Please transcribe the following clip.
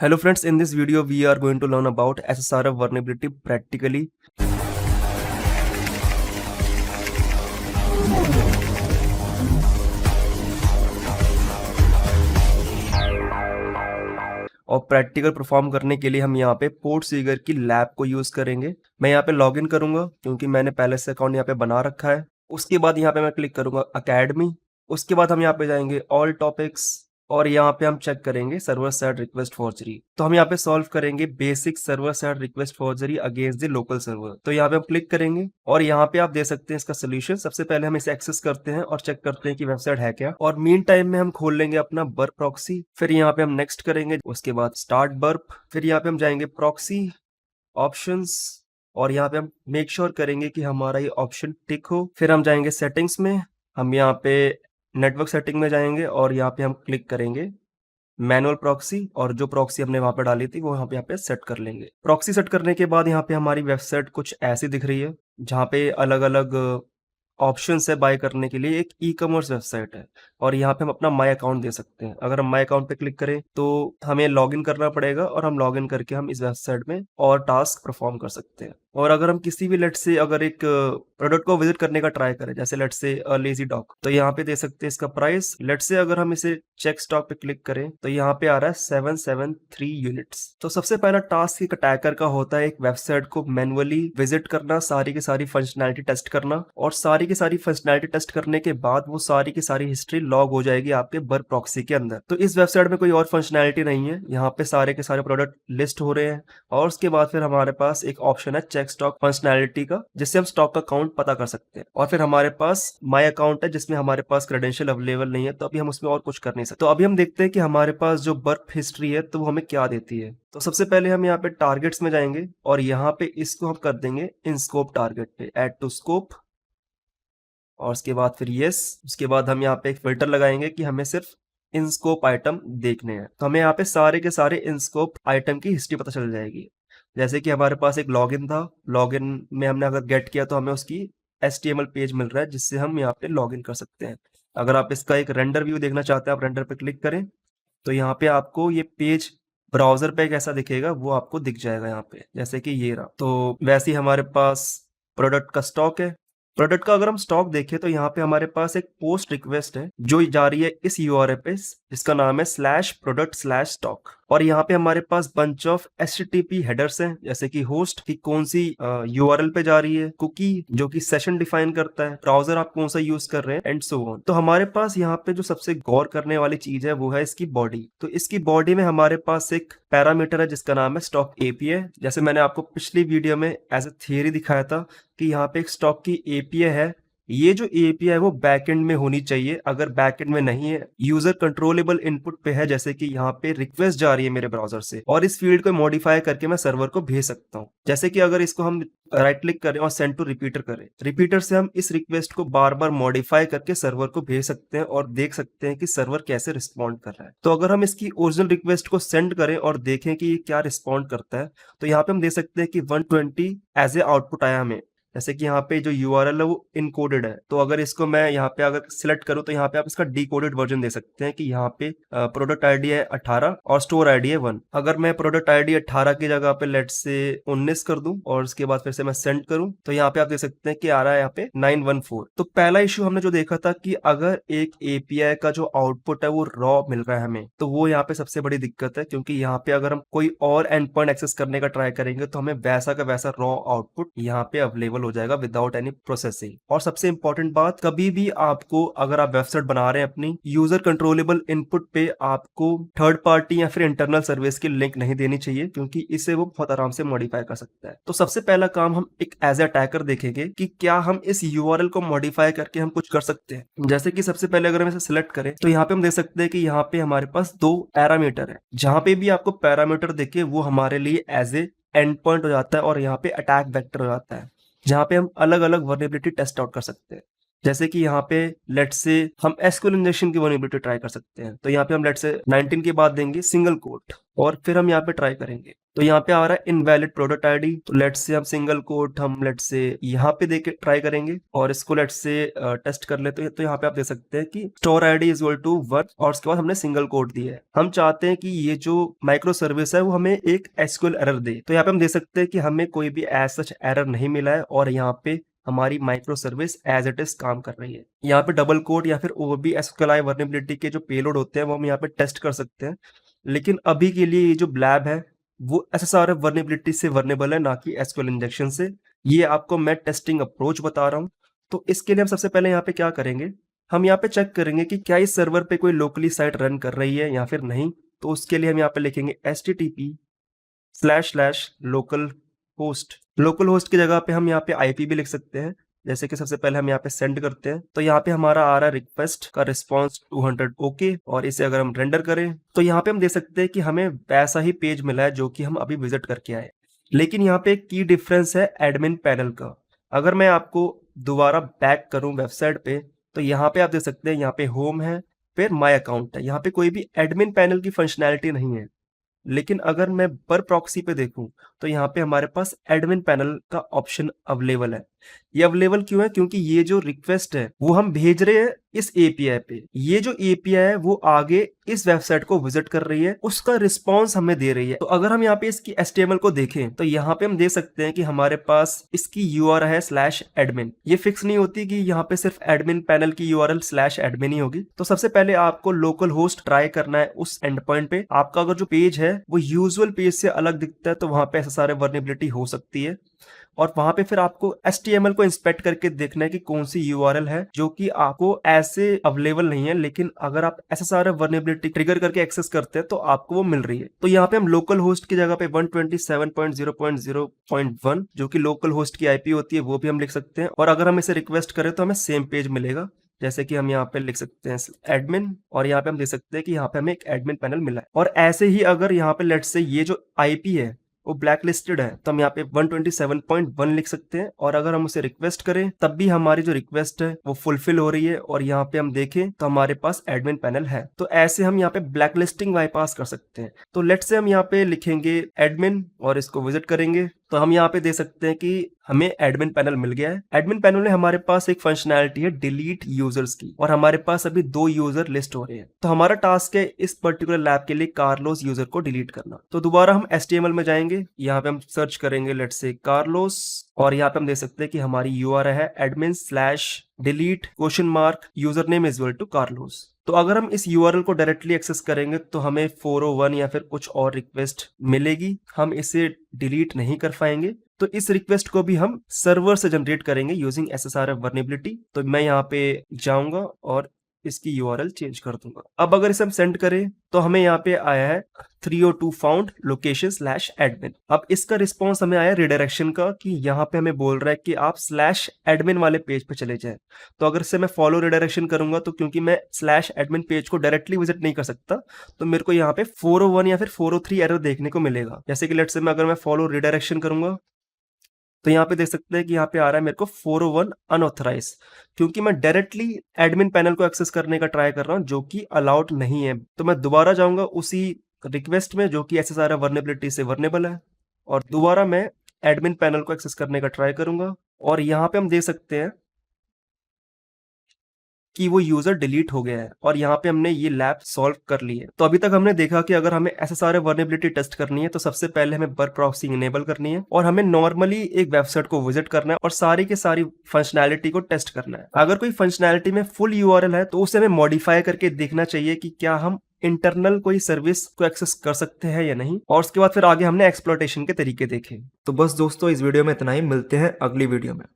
Hello friends, in this video we are going to learn about SSRF vulnerability practically. और practical perform करने के लिए हम यहाँ पे पोर्टसीगर की लैब को यूज करेंगे। मैं यहाँ पे लॉगिन करूंगा क्योंकि मैंने पहले से अकाउंट यहाँ पे बना रखा है। उसके बाद यहाँ पे मैं क्लिक करूंगा अकेडमी। उसके बाद हम यहाँ पे जाएंगे ऑल टॉपिक्स और यहाँ पे हम चेक करेंगे सर्वर साइड रिक्वेस्ट फॉर्जरी। तो हम यहाँ पे सॉल्व करेंगे basic server side request forgery against the local server. तो यहाँ पे हम क्लिक करेंगे और यहाँ पे आप दे सकते हैं इसका सोल्यूशन। सबसे पहले हम इसे एक्सेस करते हैं और चेक करते हैं कि वेबसाइट है क्या, और मीन टाइम में हम खोल लेंगे अपना बर्प प्रॉक्सी। फिर यहाँ पे हम नेक्स्ट करेंगे, उसके बाद स्टार्ट बर्प। फिर यहाँ पे हम जाएंगे प्रॉक्सी ऑप्शंस और यहाँ पे हम मेक श्योर करेंगे कि हमारा ये ऑप्शन टिक हो। फिर हम जाएंगे सेटिंग्स में, हम यहाँ पे नेटवर्क सेटिंग में जाएंगे और यहाँ पे हम क्लिक करेंगे मैनुअल प्रॉक्सी, और जो प्रॉक्सी हमने वहां पे डाली थी वो यहाँ पे सेट कर लेंगे। प्रॉक्सी सेट करने के बाद यहाँ पे हमारी वेबसाइट कुछ ऐसी दिख रही है जहाँ पे अलग अलग ऑप्शन है बाय करने के लिए। एक ई कॉमर्स वेबसाइट है और यहाँ पे हम अपना माई अकाउंट दे सकते हैं। अगर हम माई अकाउंट पे क्लिक करें तो हमें लॉगिन करना पड़ेगा और हम लॉगिन करके हम इस वेबसाइट में और टास्क परफॉर्म कर सकते हैं। और अगर हम किसी भी लेट से अगर एक प्रोडक्ट को विजिट करने का ट्राई करें, जैसे लेट से लेजी डॉग, तो यहाँ पे दे सकते हैं इसका प्राइस। लेट से अगर हम इसे चेक स्टॉक पे क्लिक करें तो यहाँ पे आ रहा है 773 यूनिट्स। तो सबसे पहला टास्क एक अटैकर का होता है एक वेबसाइट को मैनुअली विजिट करना, सारी की सारी फंक्शनैलिटी टेस्ट करना, और सारी की सारी फंक्शनैलिटी टेस्ट करने के बाद वो सारी की सारी हिस्ट्री लॉग हो जाएगी आपके बर्प प्रॉक्सी के अंदर। तो इस वेबसाइट में कोई और फंक्शनैलिटी नहीं है, यहाँ पे सारे के सारे प्रोडक्ट लिस्ट हो रहे हैं। और उसके बाद फिर हमारे पास एक ऑप्शन है चेक स्टॉक फंक्शनैलिटी का, जिससे हम स्टॉक का काउंट पता कर सकते हैं। और फिर हमारे पास माई अकाउंट है जिसमें हमारे पास क्रेडेंशियल अवेलेबल नहीं है, तो अभी हम उसमें और कुछ कर नहीं सकते। तो अभी हम देखते हैं कि हमारे पास जो बर्प हिस्ट्री है तो वो हमें क्या देती है। तो सबसे पहले हम यहाँ पे टारगेट्स में जाएंगे और यहाँ पे इसको हम कर देंगे इन स्कोप टारगेट पे, ऐड टू स्कोप, और उसके बाद फिर यस। उसके बाद हम यहाँ पे एक फिल्टर लगाएंगे कि हमें सिर्फ इन स्कोप आइटम देखने हैं। तो हमें यहाँ पे सारे के सारे इन स्कोप आइटम की हिस्ट्री पता चल जाएगी। जैसे कि हमारे पास एक लॉगिन था, लॉगिन में हमने अगर गेट किया तो हमें उसकी HTML पेज मिल रहा है जिससे हम यहाँ पे लॉगिन कर सकते हैं। अगर आप इसका एक रेंडर व्यू देखना चाहते हैं, आप रेंडर पे क्लिक करें तो यहाँ पे आपको ये पेज ब्राउजर पे कैसा दिखेगा वो आपको दिख जाएगा यहाँ पे, जैसे कि ये रहा। तो वैसे ही हमारे पास प्रोडक्ट का स्टॉक है। प्रोडक्ट का अगर हम स्टॉक देखें तो यहाँ पे हमारे पास एक पोस्ट रिक्वेस्ट है जो जा रही है इस URL पे, जिसका नाम है /product/stock। और यहाँ पे हमारे पास बंच ऑफ HTTP हेडर्स हैं, जैसे कि होस्ट की कौन सी URL पे जा रही है, कुकी जो कि सेशन डिफाइन करता है, ब्राउजर आप कौन सा यूज कर रहे हैं, एंड सो ऑन। तो हमारे पास यहाँ पे जो सबसे गौर करने वाली चीज है वो है इसकी बॉडी। तो इसकी बॉडी में हमारे पास एक पैरामीटर है जिसका नाम है स्टॉक API। जैसे मैंने आपको पिछली वीडियो में एज ए थियरी दिखाया था कि यहाँ पे एक स्टॉक की API है। ये जो API है वो बैकएंड में होनी चाहिए। अगर बैकएंड में नहीं है, यूजर कंट्रोलेबल इनपुट पे है, जैसे कि यहाँ पे रिक्वेस्ट जा रही है मेरे ब्राउजर से, और इस फील्ड को मॉडिफाई करके मैं सर्वर को भेज सकता हूँ। जैसे कि अगर इसको हम राइट क्लिक करें और सेंड टू रिपीटर करें, रिपीटर से हम इस रिक्वेस्ट को बार बार मॉडिफाई करके सर्वर को भेज सकते हैं और देख सकते हैं कि सर्वर कैसे रिस्पॉन्ड कर रहा है। तो अगर हम इसकी ओरिजिनल रिक्वेस्ट को सेंड करें और देखें कि ये क्या रिस्पॉन्ड करता है, तो यहाँ पे हम देख सकते हैं कि 120 एज ए आउटपुट आया हमें। जैसे कि यहाँ पे जो URL है वो इनकोडेड है, तो अगर इसको मैं यहाँ पे अगर सिलेक्ट करूँ तो यहाँ पे आप इसका डिकोडेड वर्जन दे सकते हैं कि यहाँ पे प्रोडक्ट ID है 18 और स्टोर ID है 1। अगर मैं प्रोडक्ट ID 18 की जगह पे लेट से 19 कर दूं और उसके बाद फिर से मैं सेंड करूं तो यहाँ पे आप देख सकते हैं कि आ रहा है यहाँ पे 914। तो पहला इश्यू हमने जो देखा था कि अगर एक API का जो आउटपुट है वो रॉ मिल रहा है हमें, तो वो यहाँ पे सबसे बड़ी दिक्कत है, क्योंकि यहाँ पे अगर हम कोई और एंड पॉइंट एक्सेस करने का ट्राई करेंगे तो हमें वैसा का वैसा रॉ आउटपुट यहाँ पे अवेलेबल हो जाएगा विदाउट एनी प्रोसेसिंग। और सबसे इंपॉर्टेंट बात, कभी भी आपको अगर आप वेबसाइट बना रहे हैं अपनी, यूजर कंट्रोलेबल इनपुट पे आपको थर्ड पार्टी या फिर इंटरनल सर्विस की लिंक नहीं देनी चाहिए, क्योंकि इसे वो बहुत आराम से मॉडिफाई कर सकता है। तो सबसे पहला काम हम एक एज ए अटैकर देखेंगे कि क्या हम इस URL को मॉडिफाई करके हम कुछ कर सकते हैं। जैसे कि सबसे पहले अगर हम इसे सिलेक्ट करें तो यहाँ पे हम देख सकते हैं कि यहाँ पे हमारे पास 2 पैरामीटर है। जहां पे भी आपको पैरामीटर देखे वो हमारे लिए एज ए एंड पॉइंट हो जाता है और यहाँ पे अटैक वेक्टर हो जाता है, जहां पे हम अलग अलग वर्नेबिलिटी टेस्ट आउट कर सकते हैं। जैसे कि यहाँ पे लेट्स से हम एसक्यूएल इंजेक्शन की वल्नरेबिलिटी ट्राई कर सकते हैं। तो यहाँ पे हम लेट्स से 19 के बाद देंगे सिंगल कोट और फिर हम यहाँ पे ट्राई करेंगे। तो यहाँ पे आ रहा है इनवैलिड प्रोडक्ट आईडी। तो लेट्स से हम सिंगल कोट हम लेट्स से यहाँ पे देके ट्राई करेंगे और इसको लेट्स से टेस्ट कर लेते हैं। तो यहाँ पे आप देख सकते हैं कि store ID is equal to 1 और उसके बाद हमने सिंगल कोट दिया है। हम चाहते हैं कि ये जो माइक्रो सर्विस है वो हमें एक एसक्यूएल एरर दे। तो यहाँ पे हम देख सकते हैं कि हमें कोई भी एज सच एरर नहीं मिला है और यहाँ पे हमारी microservice as it is काम कर रही है। यहाँ पे डबल कोड या फिर ओबी एसक्यूएल वर्नेबिलिटी के जो पेलोड होते हैं वो हम यहाँ पे टेस्ट कर सकते हैं। लेकिन अभी के लिए ये जो ब्लैब है वो एसएसआरएफ वर्नेबिलिटी से वर्नेबल है, ना कि एसक्यूएल इंजेक्शन से। ये आपको मैं टेस्टिंग अप्रोच बता रहा हूँ। तो इसके लिए हम सबसे पहले यहाँ पे क्या करेंगे, हम यहाँ पे चेक करेंगे कि क्या इस सर्वर पे कोई लोकली साइट रन कर रही है या फिर नहीं। तो उसके लिए हम यहाँ पे लिखेंगे http//localhost। लोकल होस्ट की जगह पे हम यहाँ पे आईपी भी लिख सकते हैं। जैसे कि सबसे पहले हम यहाँ पे सेंड करते हैं तो यहाँ पे हमारा आ रहा है रिक्वेस्ट का रिस्पॉन्स 200 ओके। और इसे अगर हम रेंडर करें तो यहाँ पे हम देख सकते हैं कि हमें वैसा ही पेज मिला है जो कि हम अभी विजिट करके आए। लेकिन यहाँ पे एक की डिफरेंस है एडमिन पैनल का। अगर मैं आपको दोबारा बैक करूं वेबसाइट पे तो यहाँ पे आप देख सकते हैं यहाँ पे होम है, फिर माई अकाउंट है। यहाँ पे कोई भी एडमिन पैनल की फंक्शनैलिटी नहीं है। लेकिन अगर मैं पर प्रॉक्सी पे देखूं तो यहाँ पे हमारे पास एडमिन पैनल का ऑप्शन अवेलेबल है। ये अवेलेबल क्यों है? क्योंकि ये जो रिक्वेस्ट है वो हम भेज रहे हैं इस एपीआई पे। ये जो एपीआई है वो आगे इस वेबसाइट को विजिट कर रही है, उसका रिस्पॉन्स हमें दे रही है। तो अगर हम यहाँ पे इसकी एचटीएमएल को देखें तो यहाँ पे हम देख सकते हैं कि हमारे पास इसकी यूआरएल है /admin। ये फिक्स नहीं होती कि यहाँ पे सिर्फ एडमिन पैनल की यूआरएल /admin ही होगी। तो सबसे पहले आपको लोकल होस्ट ट्राई करना है उस एंड पॉइंट पे। आपका अगर जो पेज है वो यूजुअल पेज से अलग दिखता है तो वहां पे एसएसआर वर्नेबिलिटी हो सकती है। और वहां पे फिर आपको HTML को इंस्पेक्ट करके देखना है कि कौन सी URL है जो कि आपको ऐसे अवेलेबल नहीं है, लेकिन अगर आप SSR वर्नेबिलिटी ट्रिगर करके एक्सेस करते हैं तो आपको वो मिल रही है। तो यहाँ पे हम लोकल होस्ट की जगह पे 127.0.0.1 जो कि लोकल होस्ट की IP होती है वो भी हम लिख सकते हैं। और अगर हम इसे रिक्वेस्ट करें तो हमें सेम पेज मिलेगा। जैसे कि हम यहाँ पे लिख सकते हैं एडमिन और यहाँ पे हम देख सकते हैं कि यहाँ पे हमें एक एडमिन पैनल मिला है। और ऐसे ही अगर यहाँ पे लेट्स से ये जो IP है वो ब्लैक लिस्टेड है तो हम यहाँ पे 127.1 लिख सकते हैं। और अगर हम उसे रिक्वेस्ट करें तब भी हमारी जो रिक्वेस्ट है वो फुलफिल हो रही है और यहाँ पे हम देखें तो हमारे पास एडमिन पैनल है। तो ऐसे हम यहाँ पे ब्लैक लिस्टिंग बाईपास कर सकते हैं। तो लेट्स से हम यहाँ पे लिखेंगे एडमिन और इसको विजिट करेंगे तो हम यहाँ पे देख सकते हैं कि हमें एडमिन पैनल मिल गया है। एडमिन पैनल में हमारे पास एक फंक्शनैलिटी है डिलीट यूजर्स की और हमारे पास अभी 2 यूजर लिस्ट हो रहे हैं। तो हमारा टास्क है इस पर्टिकुलर लैब के लिए कार्लोस यूजर को डिलीट करना। तो दोबारा हम HTML में जाएंगे, यहाँ पे हम सर्च करेंगे लेट्स से कार्लोस और यहाँ पे हम देख सकते हैं कि हमारी URL है admin/delete user name is equal to Carlos. तो अगर हम इस URL को डायरेक्टली एक्सेस करेंगे तो हमें 401 या फिर कुछ और रिक्वेस्ट मिलेगी, हम इसे डिलीट नहीं कर पाएंगे। तो इस रिक्वेस्ट को भी हम सर्वर से जनरेट करेंगे यूजिंग SSRF वर्नेबिलिटी। तो मैं यहाँ पे जाऊंगा और इसकी URL चेंज कर दूंगा। अब अगर इसे हम सेंड करें तो हमें यहाँ पे आया है 302 फाउंड लोकेशन /admin। अब इसका रिस्पॉन्स हमें आया रिडायरेक्शन का कि यहाँ पे हमें बोल रहा है कि आप /admin वाले पेज पे चले जाएं। तो अगर इसे मैं फॉलो रिडायरेक्शन करूंगा तो क्योंकि मैं /admin पेज को डायरेक्टली विजिट नहीं कर सकता तो मेरे को यहाँ पे 401 या फिर 403 एरर देखने को मिलेगा। जैसे कि लेट्स से मैं अगर मैं फॉलो रिडायरेक्शन करूंगा तो यहाँ पे देख सकते हैं कि यहाँ पे आ रहा है मेरे को 401 अनऑथराइज, क्योंकि मैं डायरेक्टली एडमिन पैनल को एक्सेस करने का ट्राई कर रहा हूँ जो कि अलाउड नहीं है। तो मैं दोबारा जाऊंगा उसी रिक्वेस्ट में जो कि SSR वर्नेबिलिटी से वर्नेबल है और दोबारा मैं एडमिन पैनल को एक्सेस करने का ट्राई करूंगा और यहाँ पे हम देख सकते हैं कि वो यूजर डिलीट हो गया है और यहाँ पे हमने ये लैब सॉल्व कर ली है। तो अभी तक हमने देखा कि अगर हमें SSR वर्नेबिलिटी टेस्ट करनी है तो सबसे पहले हमें बर प्रॉक्सी इनेबल करनी है और हमें नॉर्मली एक वेबसाइट को विजिट करना है और सारी की सारी फंक्शनैलिटी को टेस्ट करना है। अगर कोई फंक्शनैलिटी में फुल URL है तो उसे हमें मॉडिफाई करके देखना चाहिए कि क्या हम इंटरनल कोई सर्विस को एक्सेस कर सकते हैं या नहीं। और उसके बाद फिर आगे हमने एक्सप्लॉयटेशन के तरीके देखे। तो बस दोस्तों इस वीडियो में इतना ही, मिलते हैं अगली वीडियो में।